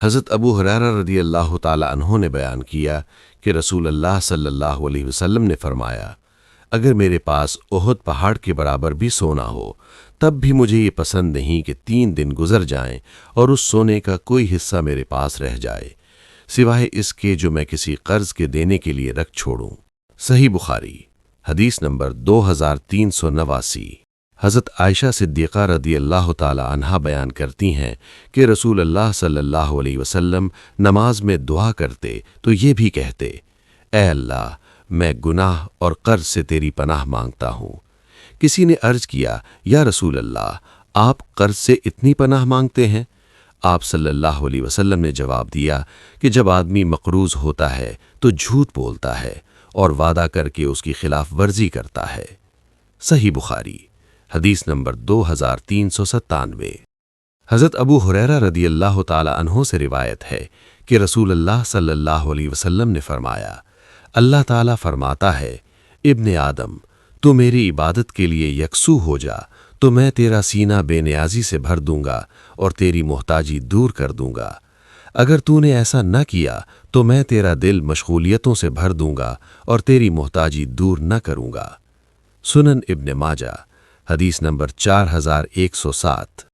حضرت ابو ہریرہ رضی اللہ تعالی عنہ نے بیان کیا کہ رسول اللہ صلی اللہ علیہ وسلم نے فرمایا، اگر میرے پاس احد پہاڑ کے برابر بھی سونا ہو تب بھی مجھے یہ پسند نہیں کہ 3 دن گزر جائیں اور اس سونے کا کوئی حصہ میرے پاس رہ جائے سوائے اس کے جو میں کسی قرض کے دینے کے لیے رکھ چھوڑوں۔ صحیح بخاری حدیث نمبر 2389۔ حضرت عائشہ صدیقہ رضی اللہ تعالی عنہا بیان کرتی ہیں کہ رسول اللہ صلی اللہ علیہ وسلم نماز میں دعا کرتے تو یہ بھی کہتے، اے اللہ، میں گناہ اور قرض سے تیری پناہ مانگتا ہوں۔ کسی نے عرض کیا، یا رسول اللہ، آپ قرض سے اتنی پناہ مانگتے ہیں؟ آپ صلی اللہ علیہ وسلم نے جواب دیا کہ جب آدمی مقروض ہوتا ہے تو جھوٹ بولتا ہے اور وعدہ کر کے اس کی خلاف ورزی کرتا ہے۔ صحیح بخاری حدیث نمبر 2397۔ حضرت ابو ہریرہ رضی اللہ تعالی عنہ سے روایت ہے کہ رسول اللہ صلی اللہ علیہ وسلم نے فرمایا، اللہ تعالیٰ فرماتا ہے، ابن آدم، تو میری عبادت کے لیے یکسو ہو جا تو میں تیرا سینہ بے نیازی سے بھر دوں گا اور تیری محتاجی دور کر دوں گا۔ اگر تو نے ایسا نہ کیا تو میں تیرا دل مشغولیتوں سے بھر دوں گا اور تیری محتاجی دور نہ کروں گا۔ سنن ابن ماجہ حدیث نمبر 4107۔